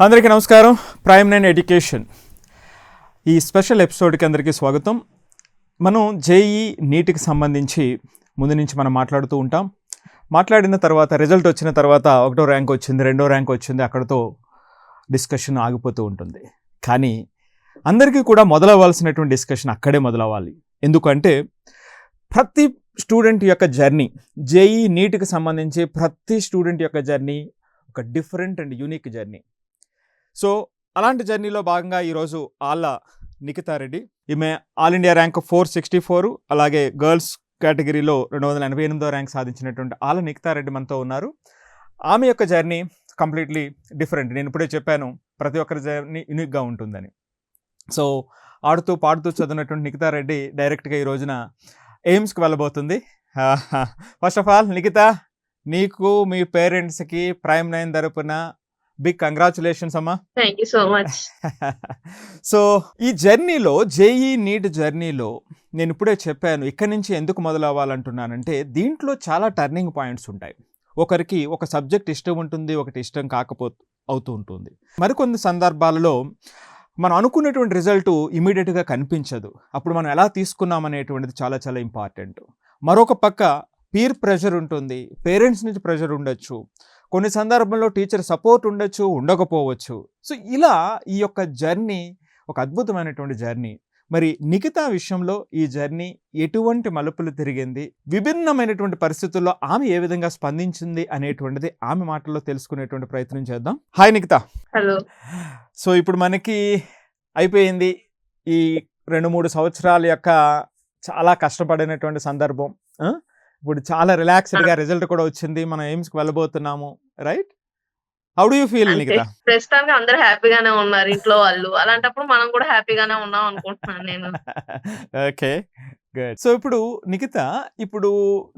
అందరికీ నమస్కారం. Prime 9 education ఈ స్పెషల్ ఎపిసోడ్కి అందరికీ స్వాగతం. మనం జేఈ నీట్కి సంబంధించి ముందు నుంచి మనం మాట్లాడుతూ ఉంటాం. మాట్లాడిన తర్వాత రిజల్ట్ వచ్చిన తర్వాత 1వ ర్యాంక్ వచ్చింది, 2వ ర్యాంక్ వచ్చింది, అక్కడితో డిస్కషన్ ఆగిపోతూ ఉంటుంది. కానీ అందరికీ కూడా మొదలవ్వాల్సినటువంటి డిస్కషన్ అక్కడే మొదలవ్వాలి. ఎందుకంటే ప్రతి స్టూడెంట్ యొక్క జర్నీ, జేఈ నీట్కి సంబంధించి ప్రతి స్టూడెంట్ యొక్క జర్నీ ఒక different and unique journey. So అలాంటి జర్నీలో భాగంగా ఈరోజు ఆళ్ళ నిఖితా రెడ్డి, ఈమె ఆల్ ఇండియా ర్యాంక్ 464, అలాగే గర్ల్స్ కేటగిరీలో 288వ ర్యాంక్ సాధించినటువంటి ఆళ్ళ నిఖితా రెడ్డి మనతో ఉన్నారు. ఆమె యొక్క జర్నీ కంప్లీట్లీ డిఫరెంట్. నేను ఇప్పుడే చెప్పాను, ప్రతి ఒక్కరి జర్నీ యూనిక్గా ఉంటుందని. సో ఆడుతూ పాడుతూ చదివినటువంటి నిఖితా రెడ్డి డైరెక్ట్గా ఈ రోజున ఎయిమ్స్కి వెళ్ళబోతుంది. ఫస్ట్ ఆఫ్ ఆల్ నిఖితా, నీకు మీ పేరెంట్స్కి ప్రైమ్ 9 తరపున బిగ్ కంగ్రాచులేషన్స్ అమ్మా. Thank you so much. So ఈ జర్నీలో, జేఈ నీట్ జర్నీలో నేను ఇప్పుడే చెప్పాను ఇక్కడి నుంచి ఎందుకు మొదలవ్వాలంటున్నానంటే, దీంట్లో చాలా టర్నింగ్ పాయింట్స్ ఉంటాయి. ఒకరికి ఒక సబ్జెక్ట్ ఇష్టం ఉంటుంది, ఒకటి ఇష్టం అవుతూ ఉంటుంది. మరికొన్ని సందర్భాలలో మనం అనుకున్నటువంటి రిజల్ట్ ఇమీడియట్గా కనిపించదు. అప్పుడు మనం ఎలా తీసుకున్నాం అనేటువంటిది చాలా చాలా ఇంపార్టెంట్. మరొక పక్క పీర్ ప్రెషర్ ఉంటుంది, పేరెంట్స్ నుంచి ప్రెషర్ ఉండొచ్చు, కొన్ని సందర్భంలో టీచర్ సపోర్ట్ ఉండొచ్చు, ఉండకపోవచ్చు. సో ఇలా ఈ యొక్క జర్నీ ఒక అద్భుతమైనటువంటి జర్నీ. మరి నిఖితా విషయంలో ఈ జర్నీ ఎటువంటి మలుపులు తిరిగింది, విభిన్నమైనటువంటి పరిస్థితుల్లో ఆమె ఏ విధంగా స్పందించింది అనేటువంటిది ఆమె మాటల్లో తెలుసుకునేటువంటి ప్రయత్నం చేద్దాం. హాయ్ నిఖితా. హలో. సో ఇప్పుడు మనకి అయిపోయింది ఈ 2-3 సంవత్సరాల యొక్క చాలా కష్టపడినటువంటి సందర్భం. ఇప్పుడు చాలా రిలాక్స్డ్గా రిజల్ట్ కూడా వచ్చింది, మనం ఎయిమ్స్కి వెళ్ళబోతున్నాము, right? How do you feel Nikhita? ప్రస్తుతానికి అందరూ హ్యాపీగానే ఉన్నారు ఇంట్లో వాళ్ళు, అలాంటప్పుడు మనం కూడా హ్యాపీగానే ఉన్నాం అనుకుంటున్నాను నేను. Okay, good. సో ఇప్పుడు నిఖితా, ఇప్పుడు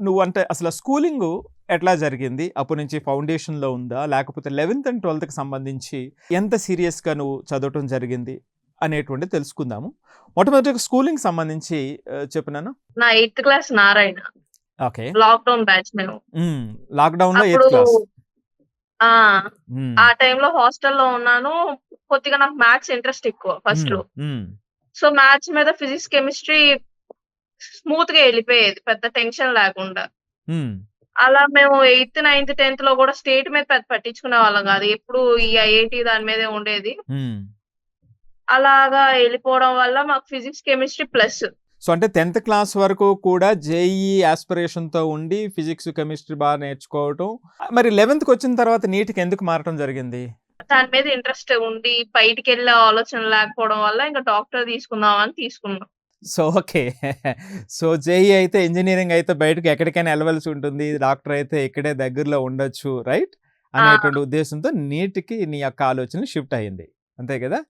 నువ్వు అంటే అసలు స్కూలింగ్ ఎట్లా జరిగింది? అప్పటి నుంచి ఫౌండేషన్లో ఉందా, లేకపోతే 11th and 12th సంబంధించి ఎంత సీరియస్గా నువ్వు చదవటం జరిగింది అనేటువంటి తెలుసుకుందాము. మొట్టమొదటిగా స్కూలింగ్ సంబంధించి చెప్పినాను. నా 8th class Narayana. Okay. Lockdown batch మేము. లాక్డౌన్ లో అప్పుడు 8th క్లాస్. ఆ టైంలో హాస్టల్లో ఉన్నాను. కొద్దిగా నాకు మ్యాథ్స్ ఇంట్రెస్ట్ ఎక్కువ ఫస్ట్ లో. సో మ్యాథ్స్ మీద ఫిజిక్స్, కెమిస్ట్రీ స్మూత్ గా వెళ్ళిపోయేది, పెద్ద టెన్షన్ లేకుండా. అలా మేము 8th, 9th, 10th లో కూడా స్టేట్ మీద పెద్ద పట్టించుకునే వాళ్ళం కాదు, ఎప్పుడు ఈ ఐఐటి దాని మీదే ఉండేది. అలాగా వెళ్ళిపోవడం వల్ల మాకు ఫిజిక్స్, కెమిస్ట్రీ ప్లస్. సో అంటే 10th క్లాస్ వరకు కూడా జేఈ ఆస్పిరేషన్తో ఉండి ఫిజిక్స్, కెమిస్ట్రీ బాగా నేర్చుకోవటం. మరి 11th వచ్చిన తర్వాత నీట్కి ఎందుకు మారటం జరిగింది? దాని మీద ఇంట్రెస్ట్ ఉండి బయటికి వెళ్ళే ఆలోచన లేకపోవడం వల్ల ఇంకా డాక్టర్ తీసుకుందామని తీసుకున్నాం. So okay. సో జేఈ అయితే, ఇంజనీరింగ్ అయితే బయటకు ఎక్కడికైనా వెళ్ళవలసి ఉంటుంది, డాక్టర్ అయితే ఇక్కడే దగ్గరలో ఉండొచ్చు, రైట్ అనేటువంటి ఉద్దేశంతో నీట్కి నీ యొక్క ఆలోచన షిఫ్ట్ అయ్యింది, అంతే కదా?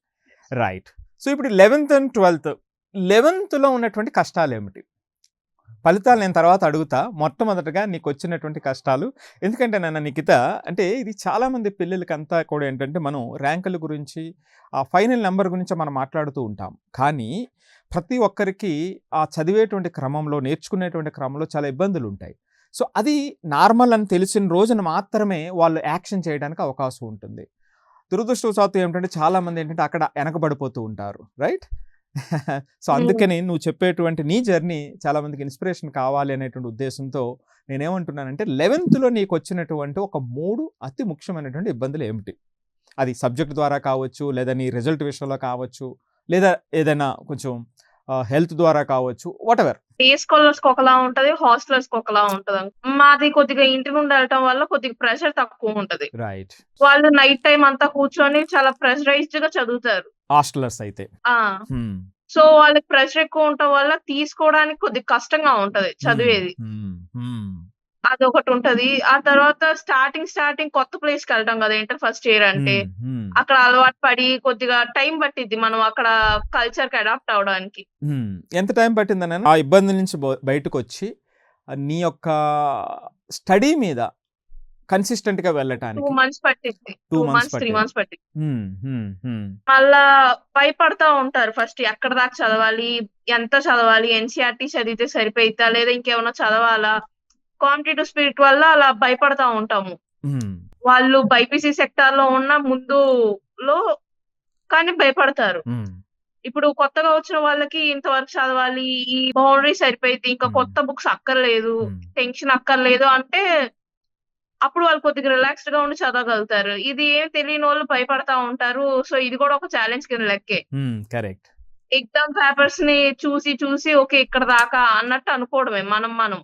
రైట్. సో ఇప్పుడు 11th and 12th, 11th ఉన్నటువంటి కష్టాలు ఏమిటి? ఫలితాలు నేను తర్వాత అడుగుతా. మొట్టమొదటిగా నీకు వచ్చినటువంటి కష్టాలు. ఎందుకంటే నాన్న నిఖిత, అంటే ఇది చాలామంది పిల్లలకంతా కూడా ఏంటంటే, మనం ర్యాంకుల గురించి, ఆ ఫైనల్ నెంబర్ గురించి మనం మాట్లాడుతూ ఉంటాం. కానీ ప్రతి ఒక్కరికి ఆ చదివేటువంటి క్రమంలో, నేర్చుకునేటువంటి క్రమంలో చాలా ఇబ్బందులు ఉంటాయి. సో అది నార్మల్ అని తెలిసిన రోజున మాత్రమే వాళ్ళు యాక్షన్ చేయడానికి అవకాశం ఉంటుంది. దురదృష్టవశాత్తు ఏమిటంటే చాలామంది ఏంటంటే అక్కడ వెనకబడిపోతూ ఉంటారు, రైట్? సో అందుకని నువ్వు చెప్పేటువంటి నీ జర్నీ చాలా మందికి ఇన్స్పిరేషన్ కావాలి అనేటువంటి ఉద్దేశంతో నేనేమంటున్నానంటే, 11th నీకు వచ్చినటువంటి ఒక 3 అతి ముఖ్యమైనటువంటి ఇబ్బందులు ఏమిటి? అది సబ్జెక్ట్ ద్వారా కావచ్చు, లేదా నీ రిజల్ట్ విషయంలో కావచ్చు, లేదా ఏదైనా కొంచెం హెల్త్ ద్వారా కావచ్చు, వాటెవర్. డే స్కాలర్స్ కి ఒకలా ఉంటది, హాస్టలర్స్ కి ఒకలా ఉంటది. మాది కొద్దిగా ఇంటి నుండి వెళ్ళటం వల్ల కొద్దిగా ప్రెషర్ తక్కువ ఉంటది. రైట్. వాళ్ళు నైట్ టైం అంతా కూర్చొని చాలా ప్రెషరైజ్డ్ గా చదువుతారు హాస్టలర్స్ అయితే. సో వాళ్ళకి ప్రెషర్ ఎక్కువ ఉండటం వల్ల తీసుకోవడానికి కొద్దిగా కష్టంగా ఉంటది చదివేది, అదొకటి ఉంటది. ఆ తర్వాత స్టార్టింగ్ కొత్త ప్లేస్ కి వెళ్తాం కదా, ఇంటర్ ఫస్ట్ ఇయర్ అంటే. అక్కడ అలవాటు పడి కొద్దిగా టైం పట్టిద్ది మనం అక్కడ కల్చర్ కి అడాప్ట్ అవడానికి. ఎంత టైం పట్టిందన్న ఆ ఇబ్బంది నుంచి బయటకు వచ్చి నీ యొక్క స్టడీ మీద కన్సిస్టెంట్ గా వెళ్ళటానికి? 2 months పట్టింది. 2 months 3 months పట్టింది. మళ్ళా భయపడతా ఉంటారు ఫస్ట్, ఎక్కడ దాకా చదవాలి, ఎంత చదవాలి, ఎన్సీఆర్టీ చదివితే సరిపోయిద్దా లేదా ఇంకేమైనా చదవాలా, కాంపిటేటివ్ స్పిరిట్ వల్ల అలా భయపడతా ఉంటాము. వాళ్ళు బైపీసీ సెక్టార్ లో ఉన్న ముందు కానీ భయపడతారు. ఇప్పుడు కొత్తగా వచ్చిన వాళ్ళకి ఇంతవరకు చదవాలి, ఈ బౌండరీ సరిపోయిద్ది, ఇంకా కొత్త బుక్స్ అక్కర్లేదు, టెన్షన్ అక్కర్లేదు అంటే అప్పుడు వాళ్ళు కొద్దిగా రిలాక్స్డ్ గా ఉండి చదవగలుగుతారు. ఇది ఏం తెలియనోళ్ళు భయపడతా ఉంటారు. సో ఇది కూడా ఒక ఛాలెంజ్ కింద లెక్కే. కరెక్ట్. ఎగ్జామ్ పేపర్స్ ని చూసి ఓకే ఇక్కడ దాకా అన్నట్టు అనుకోవడమే మనం.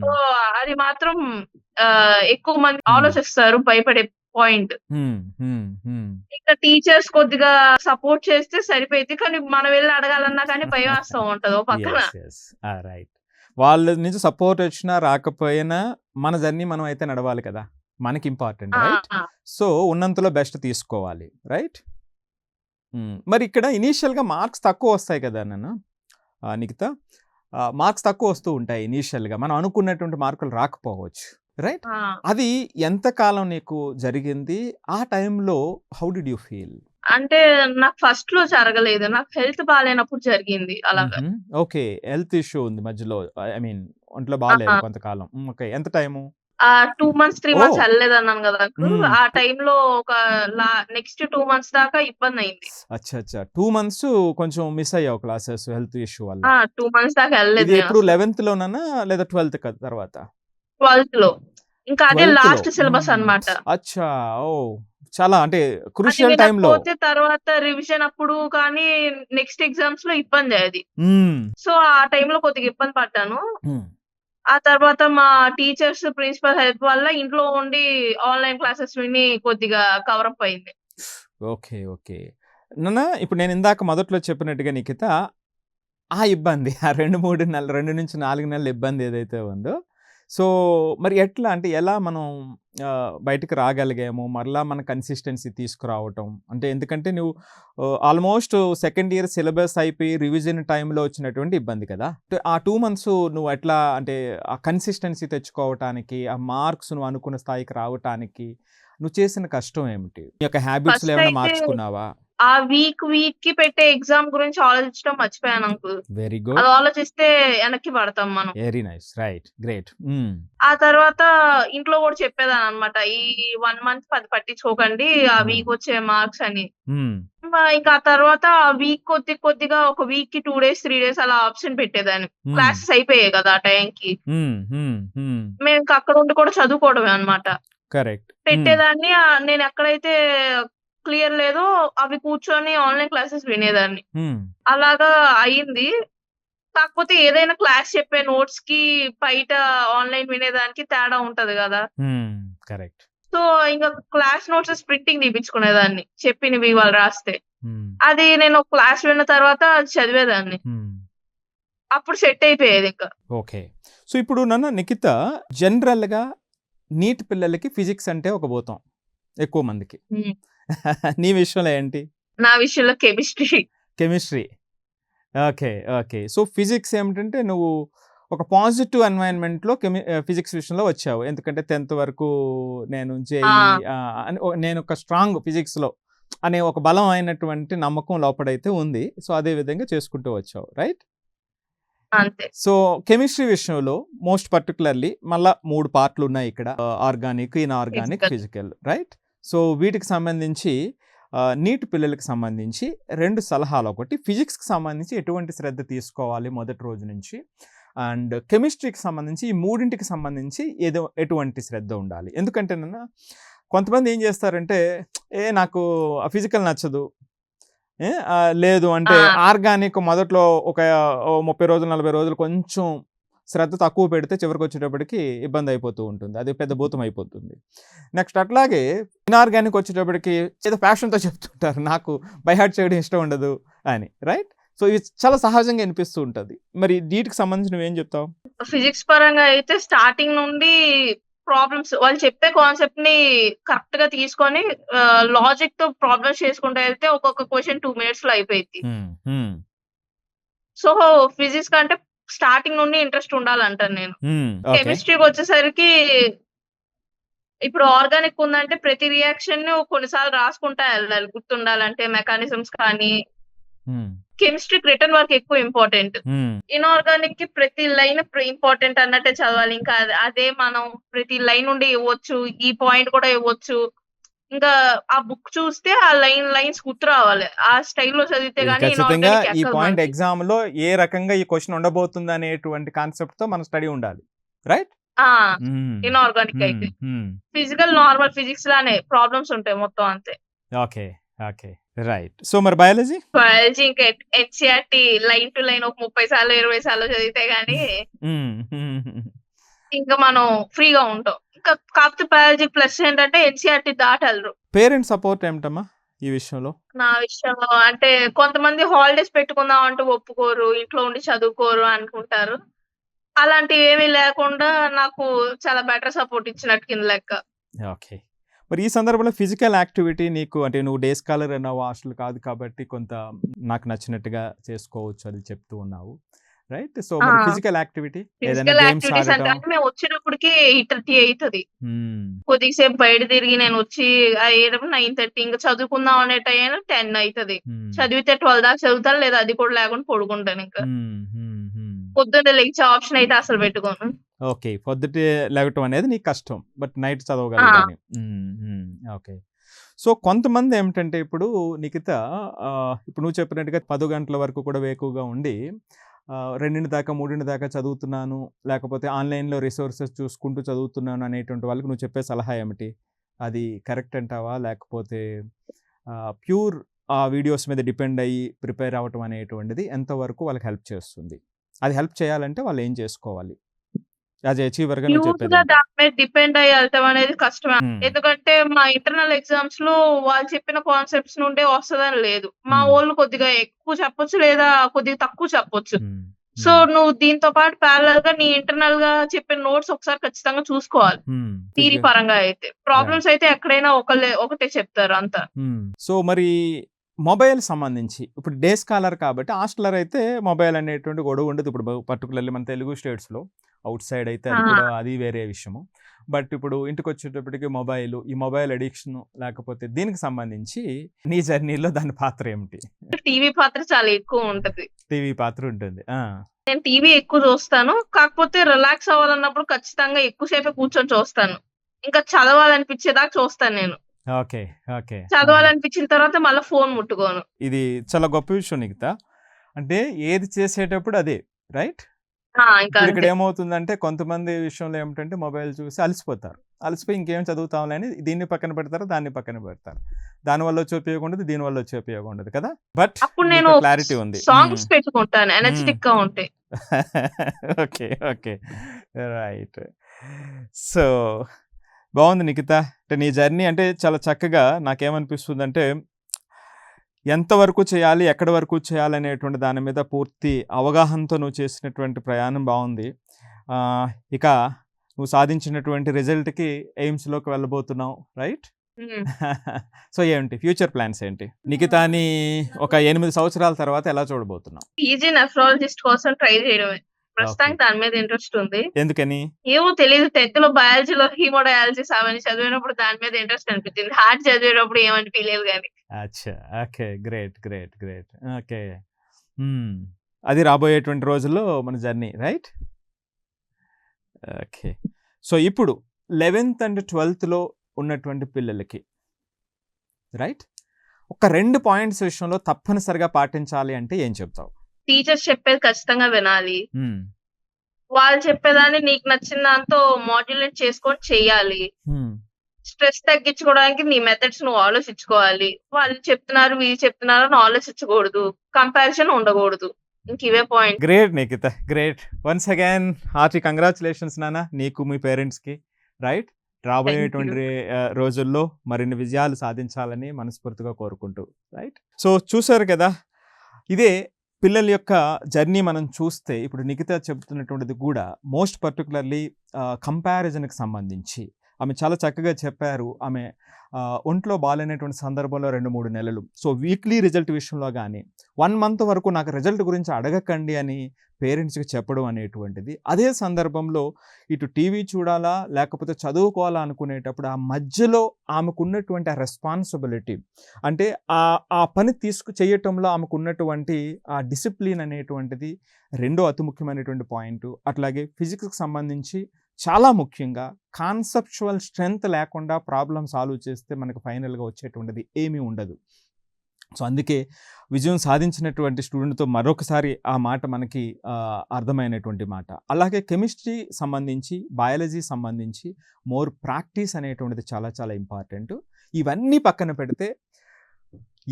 సో అది మాత్రం ఎక్కువ మంది ఆలోచిస్తారు భయపడే పాయింట్. ఇంకా టీచర్స్ కొద్దిగా సపోర్ట్ చేస్తే సరిపోయింది. కానీ మనం వెళ్ళి అడగాలన్నా కానీ భయం వేస్తా ఉంటది ఓ పక్కన. రైట్. వాళ్ళ నుంచి సపోర్ట్ వచ్చినా రాకపోయినా మన జర్నీ మనం అయితే నడవాలి కదా, మనకి ఇంపార్టెంట్, రైట్? సో ఉన్నంతలో బెస్ట్ తీసుకోవాలి, రైట్? మరి ఇక్కడ ఇనీషియల్గా మార్క్స్ తక్కువ వస్తాయి కదా నన్ను నిఖిత, మార్క్స్ తక్కువ వస్తూ ఉంటాయి ఇనీషియల్గా, మనం అనుకున్నటువంటి మార్కులు రాకపోవచ్చు, రైట్? అది ఎంత కాలం నీకు జరిగింది? ఆ టైంలో హౌ డిడ్ యూ ఫీల్? అంటే నాకు ఫస్ట్ లో జరగలేదు, నాకు హెల్త్ బాగాలేనప్పుడు జరిగింది అలాగా. ఓకే, హెల్త్ ఇష్యూ ఉంది మధ్యలో, ఐ మీన్ ఒంట్లో బాగాలేదు కొంతకాలం. ఓకే, ఎంత టైము? 2 months 3 months వెళ్ళలేదు అన్నాను కదా. ఆ టైంలో ఒక నెక్స్ట్ 2 months దాకా ఇబ్బంది అయింది. అచ్చా 2 months కొంచెం మిస్ అయ్యావు క్లాసెస్ హెల్త్ ఇష్యూ వల్ల. 2 months దాకా వెళ్ళలేదు. ఇప్పుడు 11th లోనా లేదా 12th తర్వాత? 12th లో. ఇంకా అదే లాస్ట్ సిలబస్ అన్నమాట. అచ్చా, ఓ చాలా అంటే క్రూషియల్ టైం లో. తర్వాత రివిజన్ అప్పుడు కానీ నెక్స్ట్ ఎగ్జామ్స్ లో ఇబ్బంది అది. సో ఆ టైంలో కొద్దిగా ఇబ్బంది పడ్డాను. ఆ తర్వాత మా టీచర్స్ ప్రిన్సిపల్ హెల్ప్ వల్ల ఇంట్లో ఉండి ఆన్లైన్ క్లాసెస్ విని కొద్దిగా కవరప్ అయింది. ఓకే నాన్న, ఇప్పుడు నేను ఇందాక మొదట్లో చెప్పినట్టుగా నిఖిత, ఆ ఇబ్బంది ఆ 2-3 నెలలు 2 నుంచి 4 నెలల ఇబ్బంది ఏదైతే ఉందో, సో మరి ఎట్లా అంటే ఎలా మనం బయటకు రాగలిగాము, మరలా మన కన్సిస్టెన్సీ తీసుకురావటం అంటే, ఎందుకంటే నువ్వు ఆల్మోస్ట్ సెకండ్ ఇయర్ సిలబస్ అయిపోయి రివిజన్ టైంలో వచ్చినటువంటి ఇబ్బంది కదా. ఆ 2 months నువ్వు ఎట్లా అంటే ఆ కన్సిస్టెన్సీ తెచ్చుకోవటానికి, ఆ మార్క్స్ నువ్వు అనుకున్న స్థాయికి రావటానికి నువ్వు చేసిన కష్టం ఏమిటి? నీ యొక్క హ్యాబిట్స్ ఏమైనా మార్చుకున్నావా? ఆ వీక్ కి పెట్టే ఎగ్జామ్ గురించి ఆలోచించడం మర్చిపోయాను అంకుల్. Very good. అది ఆలోచిస్తే వెనక్కి పడతాం మనం. Very nice, right, great. ఆ తర్వాత ఇంట్లో కూడా చెప్పేదాన్ని అన్నమాట, ఈ 1 month పట్టించుకోకండి, ఆ వీక్ వచ్చే మార్క్స్ అని. ఇంకా ఆ తర్వాత ఆ వీక్ కొద్దిగా ఒక వీక్ కి 2 days 3 days అలా ఆప్షన్ పెట్టేదాన్ని. క్లాసెస్ అయిపోయాయి కదా ఆ టైంకి. మేము ఇంకా అక్కడ ఉండి కూడా చదువుకోవడమే అన్నమాట. కరెక్ట్. పెట్టేదాన్ని. నేను ఎక్కడైతే క్లియర్ లేదో అవి కూర్చొని ఆన్లైన్ క్లాసెస్ వినేదాన్ని. అలాగా అయింది. కాకపోతే ఏదైనా క్లాస్ చెప్పే నోట్స్ కి బయట ఆన్లైన్ వినేదానికి తేడా ఉంటది కదా. కరెక్ట్. సో ఇంకా క్లాస్ నోట్స్ ప్రింటింగ్ తీపించుకునేదాన్ని, చెప్పినవి వాళ్ళు రాస్తే. అది నేను క్లాస్ విన్న తర్వాత చదివేదాన్ని. అప్పుడు సెట్ అయిపోయేది ఇంకా. ఓకే. సో ఇప్పుడు నన్ను నిఖిత, జనరల్ గా నీట్ పిల్లలకి ఫిజిక్స్ అంటే ఒక భూతం ఎక్కువ మందికి. నీ విషయంలో ఏంటి? నా విషయంలో కెమిస్ట్రీ. ఓకే. సో ఫిజిక్స్ ఏమిటంటే నువ్వు ఒక పాజిటివ్ ఎన్వైరన్మెంట్ లో ఫిజిక్స్ విషయంలో వచ్చావు. ఎందుకంటే 10th వరకు నేను నేను ఒక స్ట్రాంగ్ ఫిజిక్స్ లో అనే ఒక బలం అయినటువంటి నమ్మకం లోపడైతే ఉంది. సో అదే విధంగా చేసుకుంటూ వచ్చావు, రైట్? అంతే. సో కెమిస్ట్రీ విషయంలో మోస్ట్ పర్టికులర్లీ మళ్ళా 3 పార్ట్లు ఉన్నాయి ఇక్కడ, organic, inorganic, physical, right? So వీటికి సంబంధించి నీట్ పిల్లలకి సంబంధించి 2 సలహాలు. ఒకటి, ఫిజిక్స్కి సంబంధించి ఎటువంటి శ్రద్ధ తీసుకోవాలి మొదటి రోజు నుంచి, అండ్ కెమిస్ట్రీకి సంబంధించి ఈ 3ంటికి సంబంధించి ఎటువంటి శ్రద్ధ ఉండాలి. ఎందుకంటే కొంతమంది ఏం చేస్తారంటే, నాకు ఫిజికల్ నచ్చదు, లేదు అంటే ఆర్గానిక్ మొదట్లో ఒక 30 రోజులు 40 రోజులు కొంచెం శ్రద్ధ తక్కువ పెడితే చివరికి వచ్చేటప్పటికి ఇబ్బంది అయిపోతూ ఉంటుంది, అది పెద్ద భూతం అయిపోతుంది. నెక్స్ట్ అట్లాగే ఇన్ఆర్గానిక్ వచ్చేటప్పటికి ఏదో ప్యాషన్తో చెప్తుంటారు, నాకు బై హార్ట్ చేయడం ఇష్టం ఉండదు అని, రైట్? సో ఇది చాలా సహజంగా అనిపిస్తూ ఉంటుంది. మరి వీటికి సంబంధించి నువ్వేం చెప్తావు? ఫిజిక్స్ పరంగా అయితే స్టార్టింగ్ నుండి ప్రాబ్లమ్స్, వాళ్ళు చెప్పే కాన్సెప్ట్ ని కరెక్ట్ గా తీసుకొని లాజిక్ తో ప్రాబ్లమ్స్ చేసుకుంటూ వెళ్తే ఒక్కొక్క క్వశ్చన్ 2 minutes లో అయిపోయింది. సో ఫిజిక్స్ కంటే స్టార్టింగ్ నుండి ఇంట్రెస్ట్ ఉండాలంటాను నేను. కెమిస్ట్రీకి వచ్చేసరికి ఇప్పుడు ఆర్గానిక్ ఉందంటే ప్రతి రియాక్షన్ కొన్నిసార్లు రాసుకుంటా వెళ్ళాలి, గుర్తుండాలంటే మెకానిజమ్స్ కానీ. కెమిస్ట్రీకి రిటర్న్ వర్క్ ఎక్కువ ఇంపార్టెంట్. ఇన్ఆర్గానిక్ కి ప్రతి లైన్ ఇంపార్టెంట్ అన్నట్టే చదవాలి. ఇంకా అదే మనం ప్రతి లైన్ నుండి ఇవ్వచ్చు, ఈ పాయింట్ కూడా ఇవ్వచ్చు, ఇంకా ఆ బుక్ చూస్తే ఆ లైన్స్ గుర్తు రావాలి. ఆ స్టైల్‌లో చదివితే ఇది గాని ఖచ్చితంగా ఇనార్గానిక్ ఈ ఎక్కదు పాయింట్ మనకి. ఎగ్జామ్‌లో ఏ రకంగా ఈ క్వెషన్ ఉండబోతుంది అనేటువంటి కాన్సెప్ట్‌తో మన స్టడీ ఉండాలి. రైట్? ఆ! హ్మ్. ఇనార్గానిక్ హ్మ్. అయితే. హ్మ్. ఫిజికల్ నార్మల్ ఫిజిక్స్ లానే ప్రాబ్లమ్స్ ఉంటాయి మొత్తం అంతే. ఓకే. ఓకే. రైట్. సో, మరి బయాలజీ? బయాలజీ ఇంకా ఎన్‌సీఈఆర్‌టీ లైన్ టు లైన్ ఒక 30 సార్లో, 20 సార్లో చదివితే గాని హ్మ్. హ్మ్. ఇంకా మనం ఫ్రీగా ఉంటాం. ఇంకా కాకపోతే బయాలజీ ప్లస్ ఏంటంటే ఎన్‌సీఈఆర్‌టీ దాటెళ్ళరు. పేరెంట్స్ సపోర్ట్ ఏమిటమ్మా ఈ విషయంలో? నా విషయంలో అంటే కొంతమంది హాలిడేస్ పెట్టుకుందాం అంటే ఒప్పుకోరు. ఇంట్లో ఉండి చదువుకోరు అనుకుంటారు. అలాంటివేమీ లేకుండా నాకు చాలా బెటర్ సపోర్ట్ ఇచ్చినట్టు కింద లెక్క. ఓకే. మరి ఈ సందర్భంలో ఫిజికల్ యాక్టివిటీ నీకు అంటే నువ్వు డే స్కాలర్ అన్నావు, హాస్టల్ కాదు కాబట్టి కొంత నాకు నచ్చినట్టుగా చేసుకోవచ్చు అని చెప్తూ ఉన్నావు. రైట్? సో, ఆ! మరి ఫిజికల్ యాక్టివిటీ ఏదైనా ఫిజికల్ గేమ్స్ యాక్టివిటీస్ అంటే ఆడటం? అంటే మేము వచ్చేటప్పటికి 8:30 అయితది. హ్మ్. కొద్దిగా సేపు బయట తిరిగి నేనొచ్చి అయ్యేటప్పుడు 9:30 ఇంక చదువుకుందాం అనే టైం 10 అయితది. హ్మ్. చదివితే 12 దాకా చదువుతాను. లేదా అది కూడా లేకుండా పడుకుంటానింక. హ్మ్. హ్మ్. హ్మ్. పొద్దున్నే లెగిచే ఆప్షన్ అయితే అసలు పెట్టుకోను. ఓకే. పొద్దుటే లెగటం అనేది నీకు కష్టం. బట్ నైట్ ఆ! చదవగలగాలి. హ్మ్. హ్మ్. ఓకే. సో, కొంతమందేమిటంటే ఇప్పుడు నిఖిత ఇప్పుడు నువ్వు చెప్పినట్టుగా 10 గంటల వరకు కూడా వేకువగా ఉండి 2 దాకా, 3 దాకా చదువుతున్నాను, లేకపోతే ఆన్‌లైన్‌లో రిసోర్సెస్ చూసుకుంటూ చదువుతున్నాను అనేటువంటి వాళ్ళకి నువ్వు చెప్పే సలహా ఏమిటి? అది కరెక్ట్ అంటావా? లేకపోతే ప్యూర్ ఆ వీడియోస్ మీద డిపెండ్ అయ్యి ప్రిపేర్ అవ్వటం అనేటువంటిది ఎంతవరకు వాళ్ళకి హెల్ప్ చేస్తుంది? అది హెల్ప్ చేయాలంటే వాళ్ళు ఏం చేసుకోవాలి? యాస్ ఎ అచీవర్‌గా నువ్వు ప్యూర్‌గా చెప్పేదేంటి? దాని మీద డిపెండ్ అయ్యి ఎళ్ళటం అనేది కష్టమే. హ్మ్. ఎందుకంటే మా ఇంటర్నల్ ఎగ్జామ్స్‌లో వాళ్ళు చెప్పిన కాన్సెప్ట్స్ నుండే వస్తదని లేదు. మా హ్మ్. వోళ్ళు కొద్దిగా ఎక్కువ చెప్పొచ్చు లేదా కొద్దిగా తక్కువ చెప్పొచ్చు. హ్మ్. సో, హ్మ్. నువ్వు దీంతో పాటు ప్యారలల్‌గా నీ ఇంటర్నల్‌గా చెప్పిన నోట్స్ ఒకసారి ఖచ్చితంగా చూసుకోవాలి. హ్మ్. థియరీ పరంగా అయితే. రైట్. ప్రాబ్లమ్స్ అయితే ఎక్కడైనా ఒకటే చెప్తారు అంతా. సో, మరి మొబైల్ సంబంధించి ఇప్పుడు డే స్కాలర్ కాబట్టి హాస్టలర్ అయితే మొబైల్ అనేటువంటి గొడవ ఉండదు. ఇప్పుడు పర్టిక్యులర్‌లీ మన తెలుగు స్టేట్స్‌లో. ఔట్ సైడ్ అయితే ఆ! అది కూడా అది వేరే విషయము. బట్ ఇప్పుడు ఇంటికొచ్చేటప్పటికి ఈ మొబైల్ అడిక్షను లేకపోతే దీనికి సంబంధించి నీ జర్నీలో దాని పాత్ర ఏమిటి? టీవీ పాత్ర చాలా ఎక్కువ ఉంటది. టీవీ పాత్ర ఉంటుంది. ఆ! నేను టీవీ ఎక్కువ చూస్తాను. కాకపోతే రిలాక్స్ అవ్వాలన్నప్పుడు ఖచ్చితంగా ఎక్కువ సేపే కూర్చొని చూస్తాను. ఇంకా చదవాలనిపించేదాకా చూస్తాను నేను. ఓకే. ఓకే. ఆహా! చదవాలనిపించిన తర్వాత మళ్ళా ఫోను ముట్టుకోను. ఇది చాలా గొప్ప విషయం నిఖిత. అంటే ఏది చేసేటప్పుడు అదే. రైట్? ఆ! ఇంకా ఇప్పుడిక్కడ అంతే. ఏమవుతుందంటే కొంతమంది విషయంలో ఏమిటంటే మొబైల్ చూసి అలసిపోతారు. అలసిపోయి ఇంకేం చదువుతాంలే అని దీన్ని పక్కన పెడతారు, దాన్ని పక్కన పెడతారు. దానివల్ల వచ్చే ఉపయోగం ఉండదు, దీనివల్ల వచ్చే ఉపయోగం ఉండదు కదా! బట్ అప్పుడు నేను నీతో క్లారిటీ ఉంది. హ్మ్. సాంగ్స్ పెట్టుకుంటాను హ్మ్. ఎనర్జిటిక్‌గా ఉంటే. ఓకే. ఓకే. రైట్. సో, బావుంది నిఖిత. అంటే నీ జర్నీ అంటే చాలా చక్కగా నాకేమనిపిస్తుందంటే ఎంతవరకు చేయాలి? ఎక్కడి వరకు చేయాలనేటువంటి దాని మీద పూర్తి అవగాహనతో నువ్వు చేసినటువంటి ప్రయాణం బావుంది. ఆహ్, ఇక నువ్వు సాధించినటువంటి రిజల్ట్‌కి ఎయిమ్స్‌లోకి వెళ్ళబోతున్నావు. రైట్? హ్మ్. సో, ఏంటి ఫ్యూచర్ ప్లాన్స్ ఏంటి? నిఖితాని ఒక 8 సంవత్సరాల తర్వాత ఎలా చూడబోతున్నావు? పీజీ నెఫ్రాలజిస్ట్ కోసం ట్రై చేయడమే. ఓకే. ప్రస్తుతానికి దాని మీద ఇంట్రెస్ట్ ఉంది. ఎందుకని? ఏమో తెలీదు 10థ్‌లో బయాలజీలో హీమోడయాలిసిస్ అవన్నీ చదివినప్పుడు దాని మీద ఇంట్రెస్ట్ అనిపించింది. హార్ట్ చదివేటప్పుడు ఏమనిపియలేదు గాని. అచ్చా! Okay. Great. Great. Great. Okay. హ్మ్. అది రాబోయేటువంటి రోజుల్లో మన జర్నీ. రైట్? ఓకే. సో, ఇప్పుడు 11థ్ అండ్ 12థ్‌లో ఉన్నటువంటి పిల్లలకి రైట్? ఒక 2 పాయింట్స్ విషయంలో తప్పనిసరిగా పాటించాలి అంటే ఏం చెప్తావు? టీచర్స్ చెప్పేది ఖచ్చితంగా వినాలి. హ్మ్. వాళ్ళు చెప్పేదాన్ని నీకు నచ్చిన దాంతో మాడ్యులేట్ చేసుకొని చెయ్యాలి. హ్మ్. స్ట్రెస్ తగ్గించుకోవడానికి నీ మెథడ్స్ నువ్వు ఆలోచించుకోవాలి. వాళ్ళు చెప్తున్నారు, వీళ్ళు చెప్తున్నారు అని ఆలోచించకూడదు. కంపారిజన్ ఉండకూడదు. ఇంక ఇవే point. Great Nikhita. Great. Once again hearty congratulations నాన్న. నీకు మీ పేరెంట్స్‌కి. రైట్? Thank you. రాబోయేటువంటి రోజుల్లో మరిన్ని విజయాలు సాధించాలని మనస్ఫూర్తిగా కోరుకుంటూ. రైట్? సో, చూసారు కదా! ఇదే పిల్లల యొక్క జర్నీ మనం చూస్తే ఇప్పుడు నిఖిత చెప్తున్నటువంటిది కూడా మోస్ట్ పర్టిక్యులర్‌లీ కంపారిజన్‌కి సంబంధించి. ఆమె చాలా చక్కగా చెప్పారు. ఆమె ఒంట్లో బాలేనటువంటి సందర్భంలో 2, 3 నెలలు. సో, వీక్లీ రిజల్ట్ విషయంలో గాని 1 మంత్ వరకు నాకు రిజల్ట్ గురించి అడగకండి అని పేరెంట్స్‌కి చెప్పడం అనేటువంటిది. అదే సందర్భంలో ఇటు టీవీ చూడాలా, లేకపోతే చదువుకోవాలా అనుకునేటప్పుడు ఆ మధ్యలో ఆమెకున్నటువంటి ఆ రెస్పాన్సిబిలిటీ అంటే ఆ పని చేయటంలో ఆమెకున్నటువంటి ఆ డిసిప్లిన్ అనేటువంటిది రెండో అతి ముఖ్యమైనటువంటి పాయింటు. అట్లాగే ఫిజిక్స్‌కి సంబంధించి చాలా ముఖ్యంగా కాన్సెప్చువల్ స్ట్రెంగ్త్ లేకుండా ప్రాబ్లమ్ సాల్వ్ చేస్తే మనకు ఫైనల్గా వచ్చేటువంటిది ఏమీ ఉండదు. సో అందుకే విజయం సాధించినటువంటి స్టూడెంట్తో మరొకసారి ఆ మాట మనకి అర్థమైనటువంటి మాట. అలాగే కెమిస్ట్రీ సంబంధించి, బయాలజీ సంబంధించి మోర్ ప్రాక్టీస్ అనేటువంటిది చాలా చాలా ఇంపార్టెంట్. ఇవన్నీ పక్కన పెడితే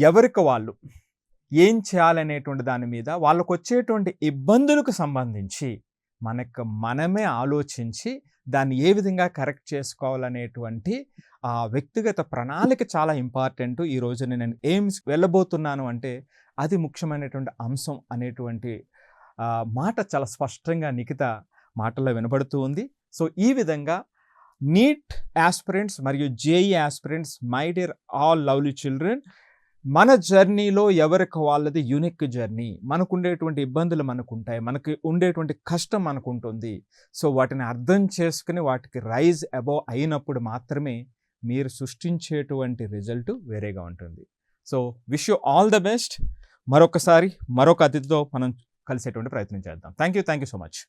ఎవరికి వాళ్ళు ఏం చేయాలనేటువంటి దాని మీద వాళ్ళకు వచ్చేటువంటి ఇబ్బందులకు సంబంధించి మనమే ఆలోచించి దాన్ని ఏ విధంగా కరెక్ట్ చేసుకోవాలనేటువంటి వ్యక్తిగత ప్రణాళిక చాలా ఇంపార్టెంట్. ఈ రోజున నేను ఎయిమ్స్ వెళ్ళబోతున్నాను అంటే అది ముఖ్యమైనటువంటి అంశం అనేటువంటి మాట చాలా స్పష్టంగా నిఖిత మాటల్లో వినబడుతూ ఉంది. సో ఈ విధంగా నీట్ యాస్పిరెంట్స్ మరియు JEE aspirants, my dear all lovely children, మన జర్నీలో ఎవరికి వాళ్ళది యూనిక్ జర్నీ. మనకు ఉండేటువంటి ఇబ్బందులు మనకు ఉంటాయి, మనకి ఉండేటువంటి కష్టం మనకు ఉంటుంది. సో వాటిని అర్థం చేసుకుని వాటికి రైజ్ అబౌవ్ అయినప్పుడు మాత్రమే మీరు సృష్టించేటువంటి రిజల్ట్ వేరేగా ఉంటుంది. So wish you all the best. మరొక అతిథితో మనం కలిసేటువంటి ప్రయత్నం చేద్దాం. Thank you so much.